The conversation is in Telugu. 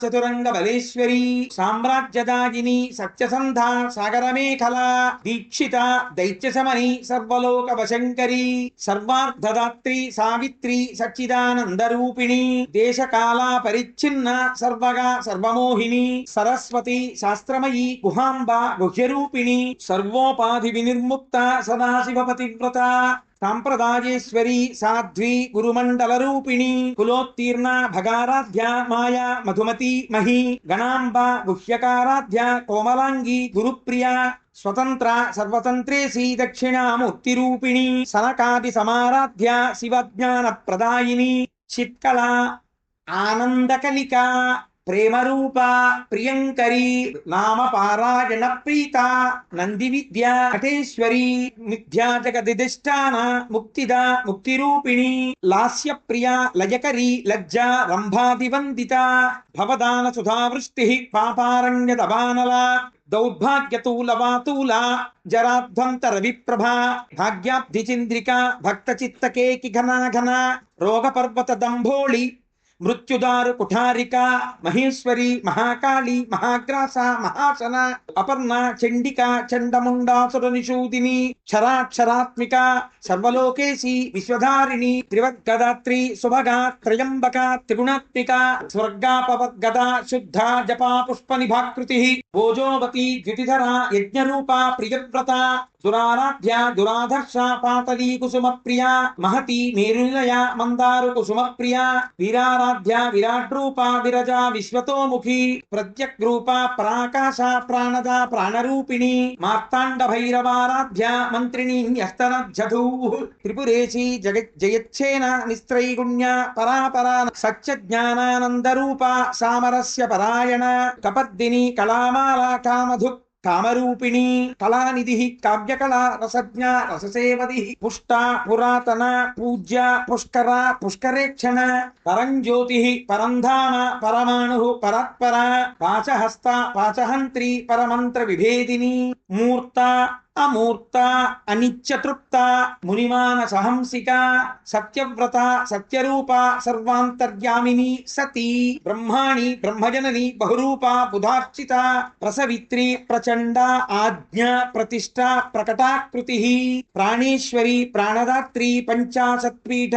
చతురంగ బలేశ్వరీ సామ్రాజ్యదాయిని సత్యసంధా సాగరమేఖలా దీక్షిత దైత్యశమని సర్వలోక వశంకరీ సర్వార్థదాత్రి సావిత్రి సచ్చిదానందరూపిణి దేశకాలా పరిచ్ఛిన్న సర్వగా సర్వమోహిని సరస్వతి శాస్త్రమయీ గుహాంబ గుహ్యరూపిణి సర్వోపాధి వినిర్ముక్త సదాశివపతివ్రత సాంప్రదాయేశ్వరీ సాధ్వి గురుమండల రూపిణి కులోత్తీర్ణ భగారాధ్య మాయా మధుమతి మహి గణాంబ గుహ్యకారాధ్య కోమలాంగి గురుప్రియ స్వతంత్ర సర్వతంత్రేసి దక్షిణామూర్తి రూపిణి సనకాది సమారాధ్య శివజ్ఞాన ప్రదాయిని చిత్కళ ఆనందకలిక ప్రేమరూప ప్రియంకరీ నామ పారాయణ ప్రీత నంది విద్యా నటేశ్వరీ మిథ్యా జగదిష్టాన ముక్తిద ముక్తిరూపిణి లాస్య ప్రియ లయకరీ లజ్జా రంభాదివందిత భవదాన సుధావృష్టి పాపారణ్యతవానల దౌర్భాగ్యతూలవాతూల జరాధ్వంతర విప్రభా భాగ్యాబ్ధి చంద్రిక భక్త చిత్తకేకి ఘనాఘన రోగపర్వత దంభోళి మృత్యుదారు కుఠారిక మహేశ్వరి మహాకాళి మహాగ్రాస మహాసన అపర్ణ చండిక చండముండాసుర నిషూదిని క్షరాక్షరాత్మిక సర్వలోకేశి విశ్వధారిణి త్రివర్గదాత్రి సుభగా త్రయంబక త్రిగుణాత్మిక స్వర్గాపవర్గద శుద్ధ జపా పుష్ప నిభాకృతి భోజోవతి ద్యుతిధర యజ్ఞరూప ప్రియవ్రత దురారాధ్య దురాధర్ష పాతలీ కుసుమ ప్రియ మహతి మేరునిలయ మందారు కుసుమ ప్రియ వీరారాధ్య విరాట్ రూప విరజా విశ్వతోముఖి ప్రత్యగ్రూప పరాకాశ ప్రాణద ప్రాణరూపిణి మార్తాండ భైరవారాధ్య మంత్రిణి న్యస్తనజ్జధూ త్రిపురేశి జయచ్ఛేన నిస్త్రైగుణ్య పరాపర సత్యజ్ఞానానంద రూప సామరస్య పరాయణ కపర్దిని కళామాల కామధు కామరూపిణి కళానిధి కావ్యకళా రసజ్ఞ రససేవది పుష్ట పురాతన పూజ్య పుష్కర పుష్కరేక్షణ పరంజ్యోతి పరంధామ పరమాణు పరాత్పర పాశహస్త పాశహంత్రి పరమంత్ర విభేదిని మూర్త అమూర్త అనిత్యతృప్త మునిమాన సహంసిక సత్యవ్రత సత్యరూప సర్వాంతర్యామిని సతీ బ్రహ్మాణి బ్రహ్మజనని బహురూప బుధార్చిత ప్రసవిత్రి ప్రచండ ఆజ్ఞ ప్రతిష్ట ప్రకటాకృతి ప్రాణేశ్వరి ప్రాణదాత్రి పంచాశత్పీఠ